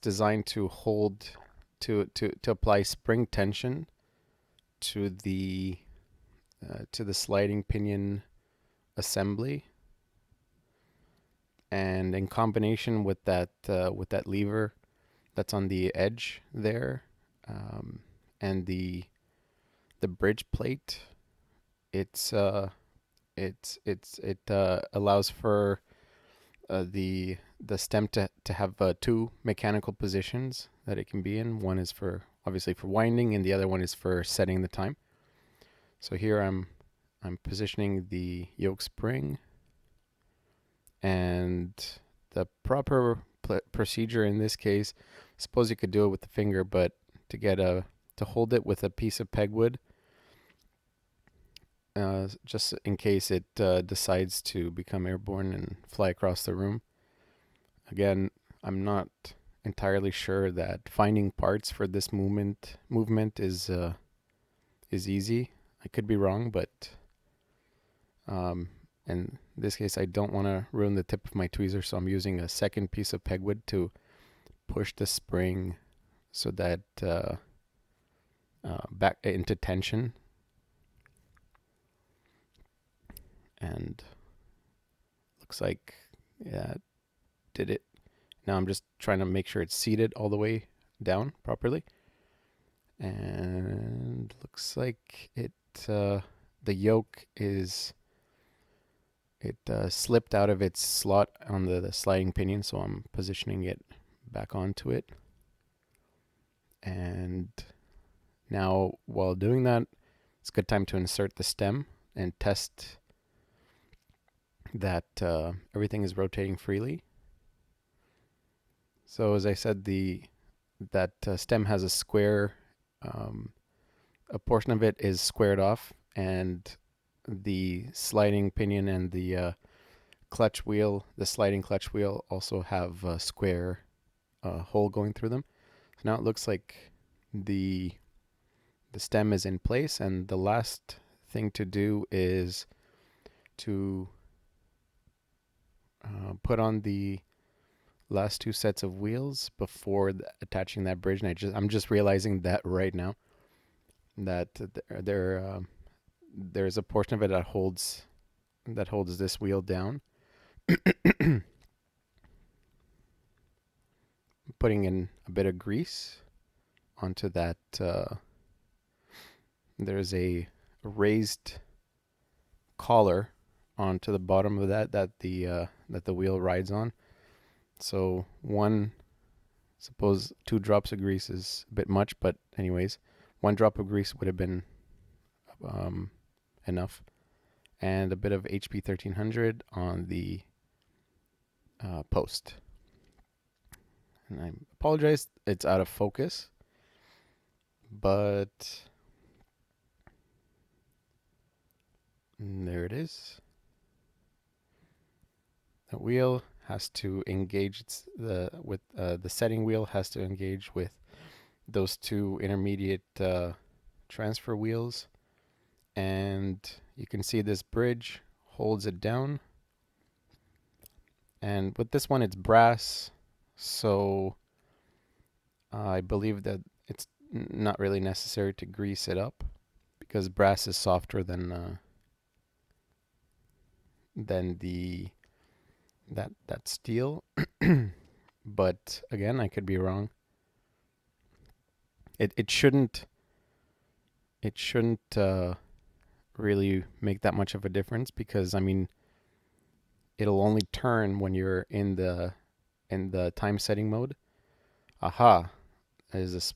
designed to hold to apply spring tension to the sliding pinion assembly, and in combination with that lever that's on the edge there, and the bridge plate, it allows for the stem to have two mechanical positions that it can be in. One is for obviously for winding, and the other one is for setting the time. So here I'm positioning the yoke spring, and the proper procedure in this case, I suppose you could do it with the finger, but to hold it with a piece of pegwood, just in case it decides to become airborne and fly across the room. Again, I'm not entirely sure that finding parts for this movement is easy. I could be wrong, but in this case, I don't want to ruin the tip of my tweezer, so I'm using a second piece of pegwood to push the spring so that back into tension. And looks like, yeah, did it. Now I'm just trying to make sure it's seated all the way down properly. And looks like the yoke slipped out of its slot on the sliding pinion, so I'm positioning it back onto it. And now, while doing that, it's a good time to insert the stem and test that everything is rotating freely. So as I said, that stem has a square, a portion of it is squared off, and the sliding pinion and the clutch wheel, the sliding clutch wheel, also have a square hole going through them. So now it looks like the stem is in place, and the last thing to do is to put on the last two sets of wheels before attaching that bridge. And I'm just realizing that right now that there's a portion of it that holds this wheel down. putting in a bit of grease onto that. There's a raised collar onto the bottom of that the wheel rides on. So suppose 2 drops of grease is a bit much, but anyways, 1 drop of grease would have been enough, and a bit of HP 1300 on the post. And I apologize, it's out of focus, but there it is. The wheel has to engage the setting wheel has to engage with those 2 intermediate transfer wheels, and you can see this bridge holds it down. And with this one, it's brass, so I believe that it's not really necessary to grease it up because brass is softer than the that steel. But again, I could be wrong. It shouldn't really make that much of a difference because I mean it'll only turn when you're in the time setting mode. Aha. There's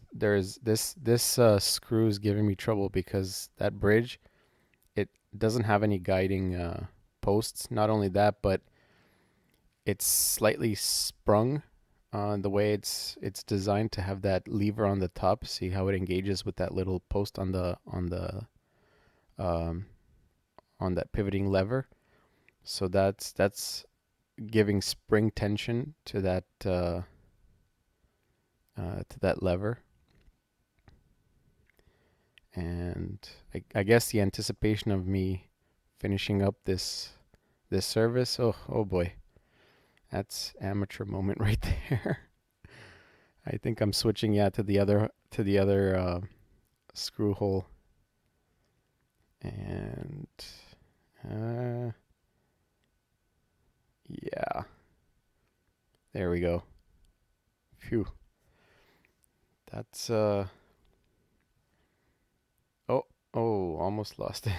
this screw is giving me trouble because that bridge, it doesn't have any guiding posts. Not only that, but it's slightly sprung the way it's designed to have that lever on the top. See how it engages with that little post on that pivoting lever. So that's giving spring tension to that lever. And I guess the anticipation of me finishing up this service, oh boy, that's amateur moment right there. I think I'm switching to the other screw hole, and yeah, there we go. Phew. That's almost lost it.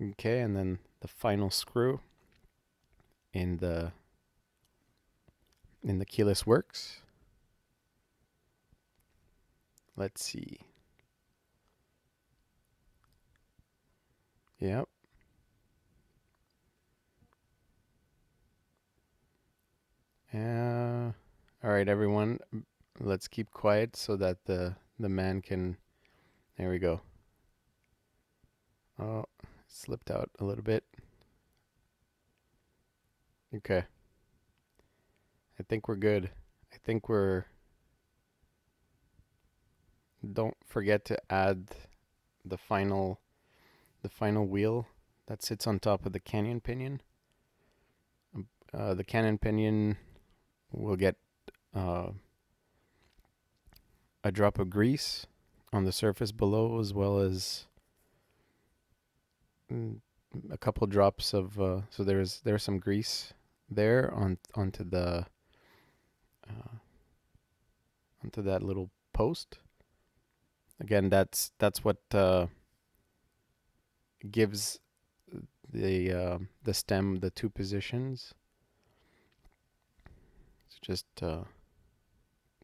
Okay, and then the final screw in the keyless works. Let's see. Yep. All right, everyone. Let's keep quiet so that the man can. There we go. Oh, slipped out a little bit. Okay. I think we're good. I think we're. Don't forget to add the final wheel that sits on top of the canyon pinion. The cannon pinion will get a drop of grease on the surface below, as well as a couple drops of so there's some grease there onto that little post. Again, that's what gives the stem the 2 positions. It's just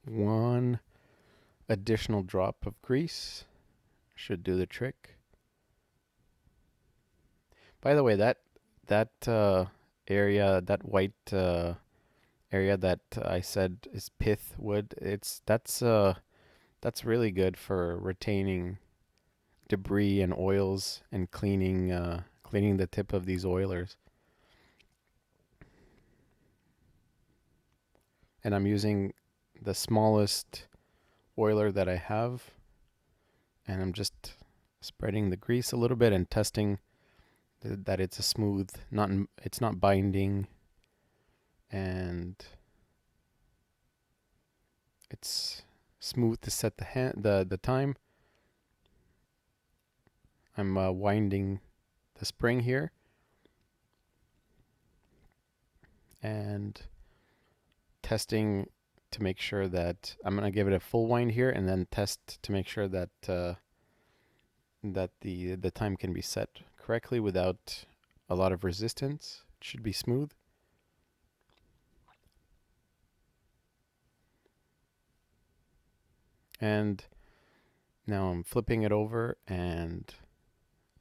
1 additional drop of grease should do the trick. By the way, that area, that white area that I said is pith wood, that's really good for retaining debris and oils and cleaning the tip of these oilers. And I'm using the smallest oiler that I have, and I'm just spreading the grease a little bit and testing that it's a smooth, it's not binding, and it's smooth to set the time. I'm winding the spring here and testing to make sure that I'm gonna give it a full wind here and then test to make sure that that the time can be set correctly without a lot of resistance. It should be smooth. And now I'm flipping it over and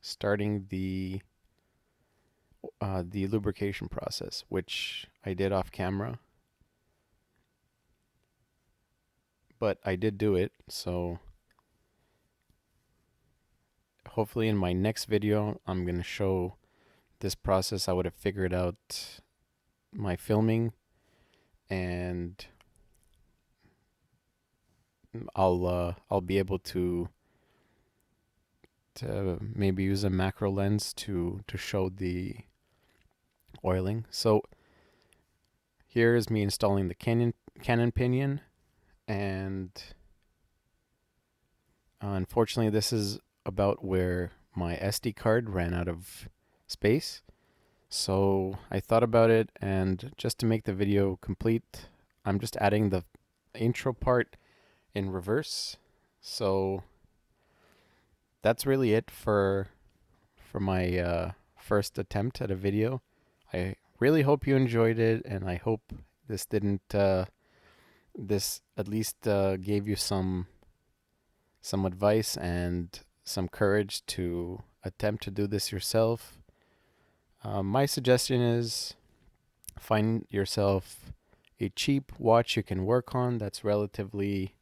starting the lubrication process, which I did off camera, but I did do it. So hopefully in my next video, I'm going to show this process. I would have figured out my filming, and I'll be able to maybe use a macro lens to show the oiling. So here is me installing the Canon pinion, and unfortunately this is about where my SD card ran out of space. So I thought about it, and just to make the video complete, I'm just adding the intro part in reverse. So that's really it for my first attempt at a video. I really hope you enjoyed it, and I hope this didn't this at least gave you some advice and some courage to attempt to do this yourself. My suggestion is find yourself a cheap watch you can work on that's relatively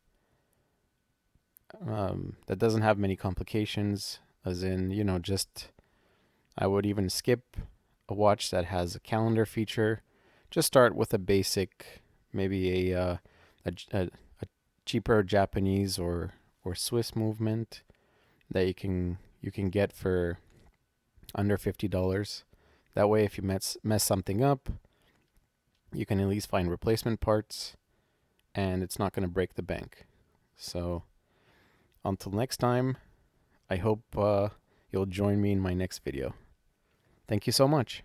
that doesn't have many complications, as in, you know, just I would even skip a watch that has a calendar feature. Just start with a basic, maybe a cheaper Japanese or Swiss movement that you can get for under $50. That way, if you mess something up, you can at least find replacement parts, and it's not going to break the bank. So until next time, I hope you'll join me in my next video. Thank you so much.